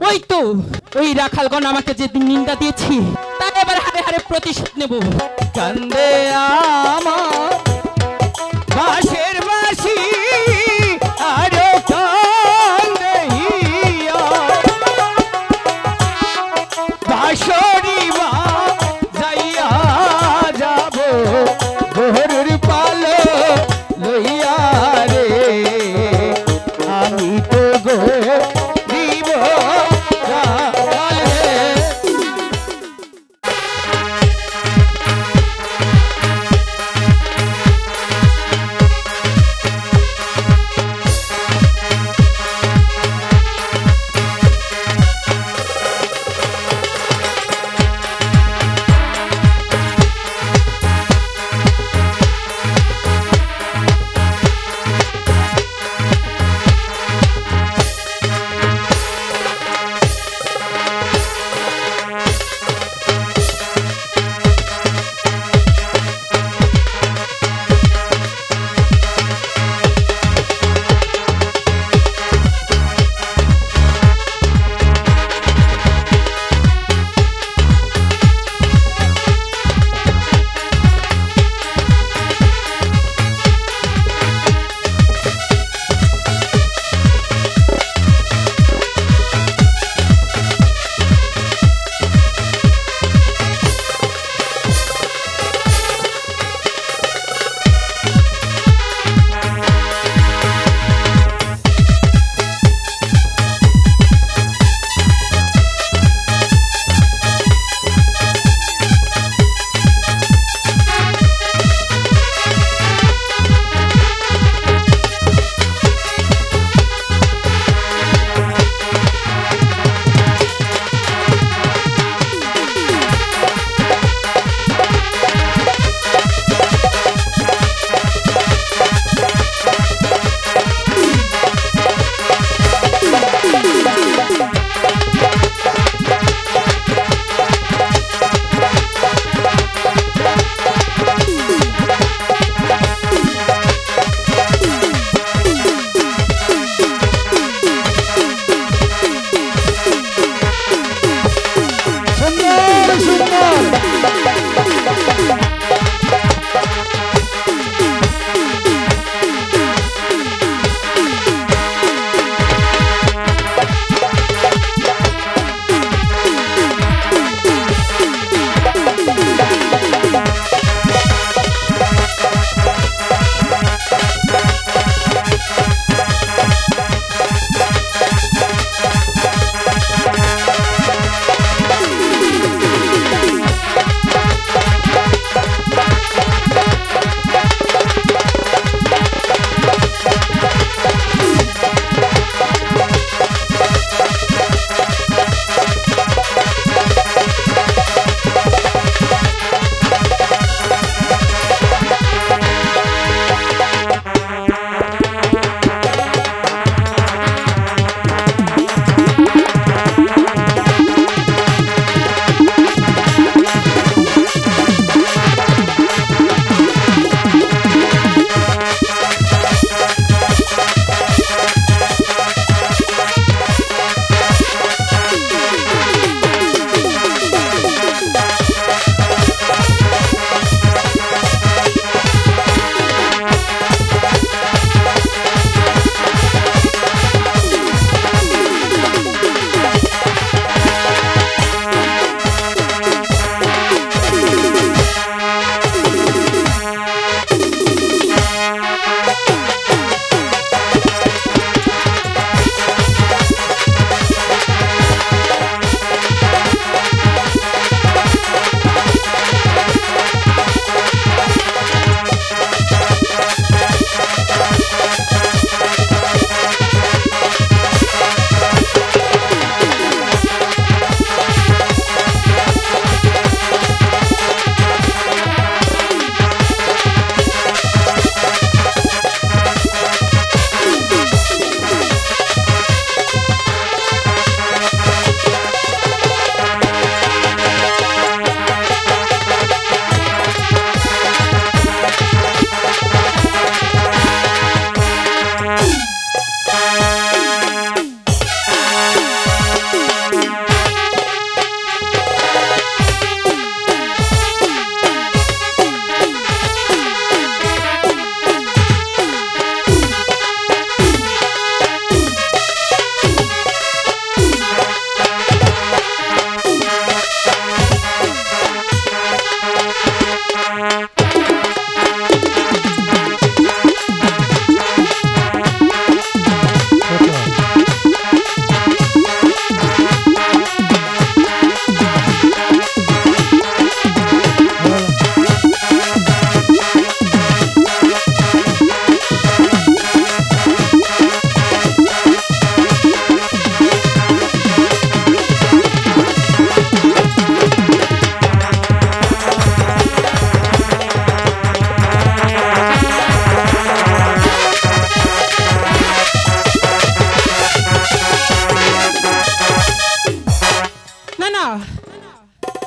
ওই তো ওই রাখালগণ আমাকে যে নিন্দা দিয়েছি তাই এবার হারে হারে প্রতিশোধ নেব। কান্দে আমার বাঁশের বাঁশি আরো কান্দে হিয়া বাঁশরি বা যাইয়া যাব গরুর পালো লইয়া রে আমি তো গো দিব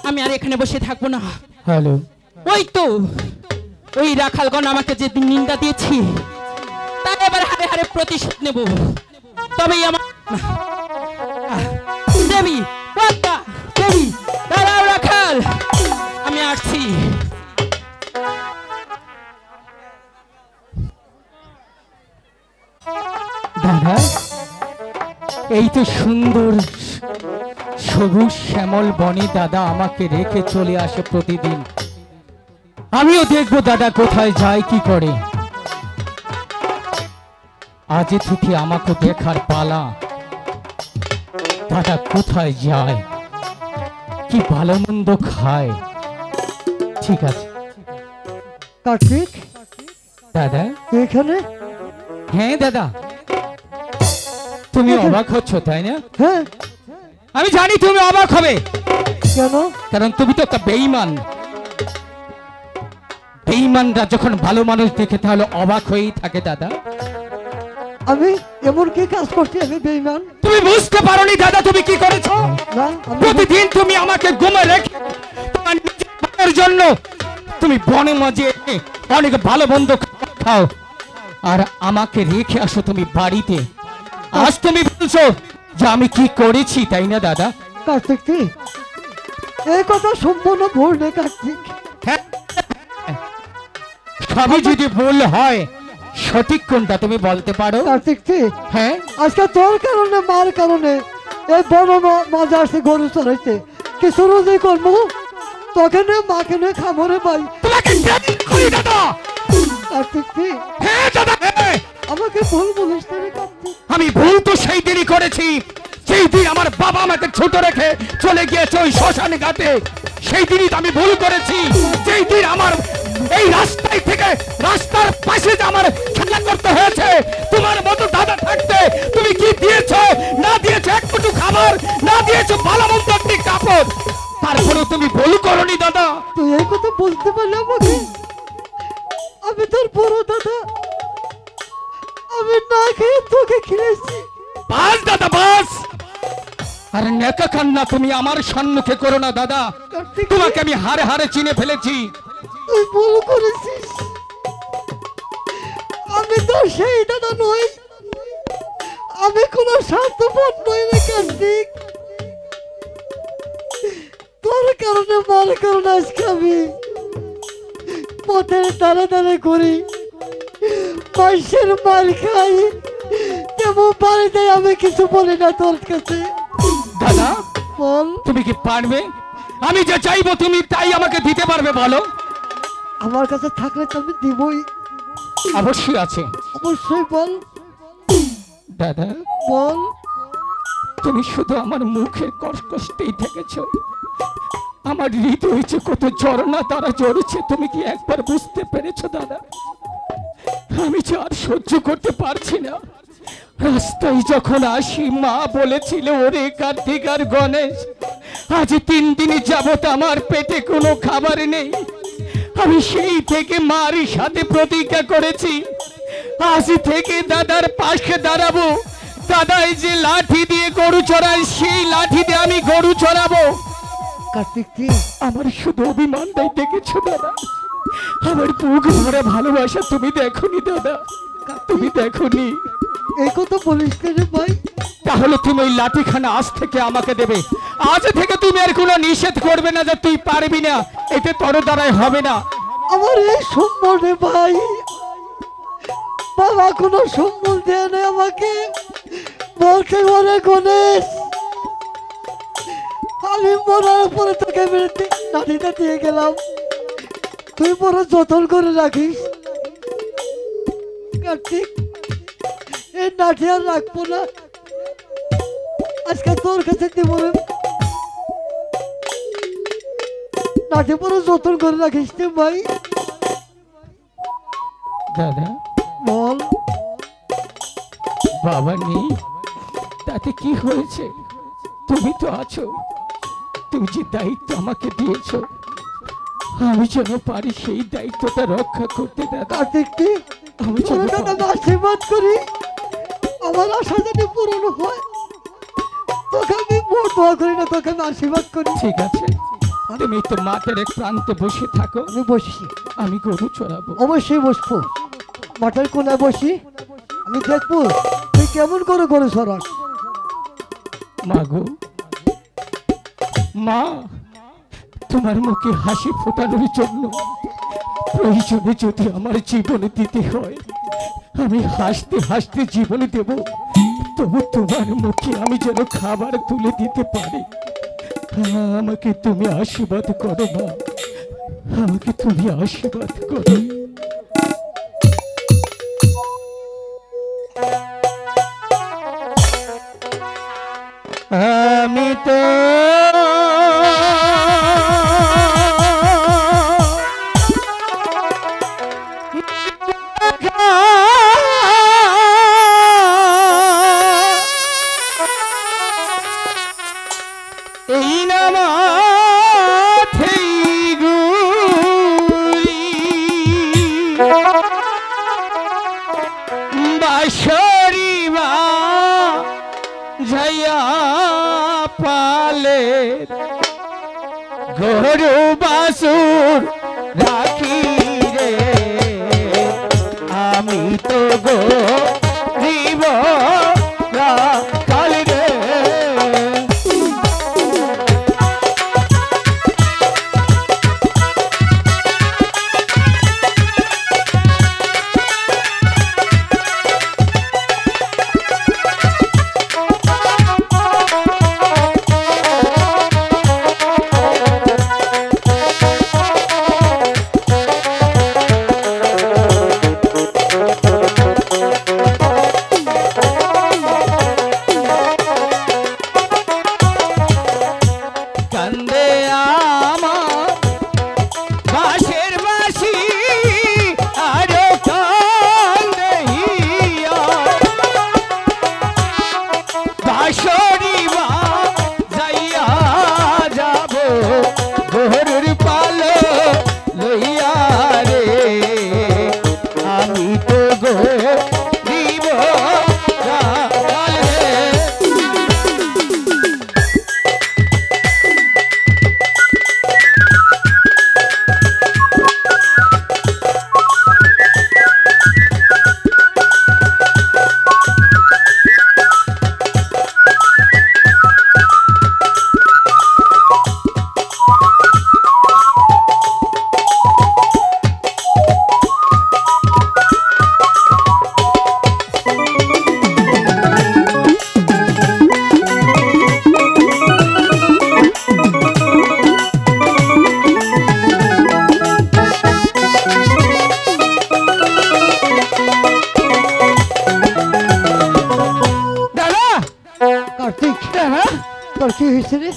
আমি আর এখানে বসে থাকবো না। হ্যালো, ওই তো ওই রাখালগণ আমাকে যে নিন্দা দিয়েছি তার এবার হারে হারে প্রতিশোধ নেব। তবেই আমার দেবী পদ্মা, দেবী দাঁড়াও রাখাল, আমি আসছি। দাদা এই তো সুন্দর সবুজ শ্যামল বনে দাদা আমাকে রেখে চলে আসে প্রতিদিন। আমিও দেখবো দাদা কোথায় যায় কি করে। আজ থেকে আমাকে দেখার পালা, দাদা কোথায় যায়, কি ভালো মন্দ খায়। ঠিক আছে কার্তিক, দাদা। এখানে? হ্যাঁ দাদা, তুমি অবাক হচ্ছ তাই না? হ্যাঁ। আমি জানি তুমি অবাক হবে। কেন? কারণ তুমি তো একটা বেঈমান। বেঈমানরা যখন ভালো মানুষ দেখে তাহলে অবাক হয়েই থাকে দাদা। আমি এমন কি কাজ করছি আমি বেঈমান? তুমি বুঝতে পারোনি দাদা তুমি কি করেছো। না, আমি প্রতিদিন তুমি আমাকে ঘুমে রেখে তোমার নিজের ভালোর জন্য তুমি বনে মাঝে অনেক ভালো মন্দ খাও আর আমাকে রেখে আসো তুমি বাড়িতে। আজ তুমি বলছো যে আমি কি করেছি তাই না দাদা? কার্তিক তুই এই কথা সম্পূর্ণ ভুল নেই কার্তিক। হ্যাঁ, সবই যদি ভুল হয় সঠিক কোনটা তুমি বলতে পারো? কার্তিক তুই হ্যাঁ, আজকে তোর কারণে মার কারণে এই বড় মাঝে আসছে গরু চড়াইতে। কিছু রোজই করবো তোকে নিয়ে মাকে নিয়ে খাবো রে ভাই। তোমাকে ডেট করি দাদা। কার্তিক তুই হ্যাঁ দাদা, হ্যাঁ। আমাকে ভুল বলিস না রে কার্তিক। আমি ভুল তো সেই দিনই করেছি সেই দিন আমার বাবা আমাকে ছোট রেখে চলে গিয়েছে ওই শ্মশান ঘাটে। সেই দিনই তো আমি ভুল করেছি। সেই দিন আমার এই রাস্তায় থেকে রাস্তার পাশে যে আমার খেলা করতে হয়েছে। তোমার মতো দাদা থাকতে তুমি কি দিয়েছো না দিয়েছো, এক মুঠো খাবার না দিয়েছো, ভালো মন্দ একটি কাপড়, তারপরে তুমি ভুল করনি দাদা। তুই এই কথা বলতে পারলি আমাকে? আমি তোর বড় দাদা, আমি না খেয়ে তোকে খেয়েছি। বাস দাদা বাস। আর নেকা কান্না তুমি আমার সম্মুখে করো না দাদা। কার্তিক তোমাকে আমি হারে হারে চিনে ফেলেছি। তুই ভুল করেছিস। আমি তো সেই দাদা নই, আমি কোনো স্বার্থপর নই রে কার্তিক। তোর কারণে মার কারণে আজকে আমি পথের দাঁড়ে দাঁড়ে করি, মানুষের মার খাই, তেমন বাড়িতে আমি কিছু বলি না তোর কাছে। দাদা বল, তুমি কি পারবে? আমি যে চাইবো তুমি তাই আমাকে দিতে পারবে বলো? আমার কাছে থাকলে তো আমি দিবই। অবশ্যই আছে। অবশ্যই বল। দাদা বল। তুমি শুধু আমার মুখের কষ্টেই থেকেছো। আমার হৃদয় যে কত ঝরনা তারা ঝরেছে তুমি কি একবার বুঝতে পেরেছো দাদা? আমি যে আর সহ্য করতে পারছি না। রাস্তায় যখন আসি মা বলেছিল ওরে কার্তিক আর গণেশ আজ 3 দিন যাবত আমার পেটে কোনো খাবার নেই। আমি সেই থেকে মার সাথে প্রতিজ্ঞা করেছি আজ থেকে দাদার পাশে দাঁড়াবো। দাদাই যে লাঠি দিয়ে গরু চড়ায় সেই লাঠি দিয়ে আমি গরু চড়াবো। কার্তিক তুই আমার শুধু অভিমানটাই দেখেছো দাদা। আমার বুক ভরে ভালোবাসা তুমি দেখোনি দাদা, তুমি দেখোনি। এই কথা বলিস না রে ভাই। তাহলে তুমি ওই লাঠিখানা আজ থেকে আমাকে দেবে। আজ থেকে তুমি আর কোনো নিষেধ করবে না যে তুই পারবি না, এতে তোর দ্বারাই হবে না। আমার এই সম্বল রে ভাই, বাবা কোনো সম্বল দেয় না আমাকে। বলতে বলে গণেশ আমি মরার পরে তোকে মেরে লাঠিটা দিয়ে গেলাম, তুই বড় যত্ন করে রাখিস। কার্তিক এই লাঠি আর রাখবো না, আজকে তোর কাছে দিব রে। লাঠি বড় যত্ন করে রাখিস রে ভাই। দাদা বল। বাবা নেই তাতে কি হয়েছে? তুমি তো আছো। তুমি যে দায়িত্ব আমাকে দিয়েছো আমি যেন পারি সেই দায়িত্বটা রক্ষা করতে দাদা। কার্তিক কি আমি যেন আমি আশীর্বাদ করি আমার আশা যদি পূরণ হয় তোকে আমি মোর দোয়া করি না, তোকে আমি আশীর্বাদ করি। ঠিক আছে, তুমি তো মাঠের এক প্রান্তে বসে থাকো, আমি বসি, আমি গরু চড়াবো। অবশ্যই বসবো। মাঠের কোনায় বসি, আমি দেখবো তুই কেমন করে গরু সরাস। মা গো, মা, তোমার মুখে হাসি ফোটানোর জন্য প্রয়োজনে যদি আমার জীবনে দিতে হয়, আমি হাসতে হাসতে জীবনে দেব, তবু তোমার মুখে আমি যেন খাবার তুলে দিতে পারি। আমাকে তুমি আশীর্বাদ করো মা, আমাকে তুমি আশীর্বাদ করো। আমি তো এই নামাথেই গুলি বাঁশরি বা ঝাইয়া পালে গরু বাসুর রাখি রে, আমি তো গরিব রাখাল রে। কান্দে আমার বাঁশের বাঁশি আরো কান্দে হিয়া, বাঁশরি বা যাইয়া যাব গরুর পালো লইয়া রে, আমি তো গরিব রাখাল রে। কার্তিক, তোর কি হয়েছে রে?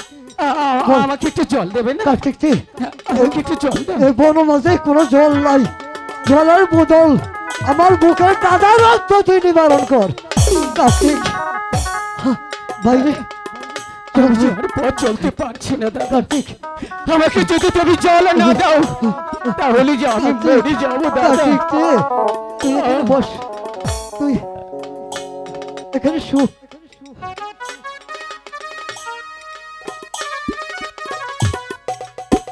আমাকে একটু জল দেবে না? কার্তিক, তুই আমাকে একটু জল দাও। এই বন মাঝে কোনো জল নাই, জলের বদল আমার বুকের দাদার রক্ত তুই নিবারণ কর। কার্তিক বাইরে, আমি যে আর পথ চলতে পারছি না দাদা। কার্তিক, আমাকে যদি তুমি জল না দাও তাহলে যে আমি মরে যাবো দাদা। কার্তিক, তুই এখানে বস, তুই এখানে শু।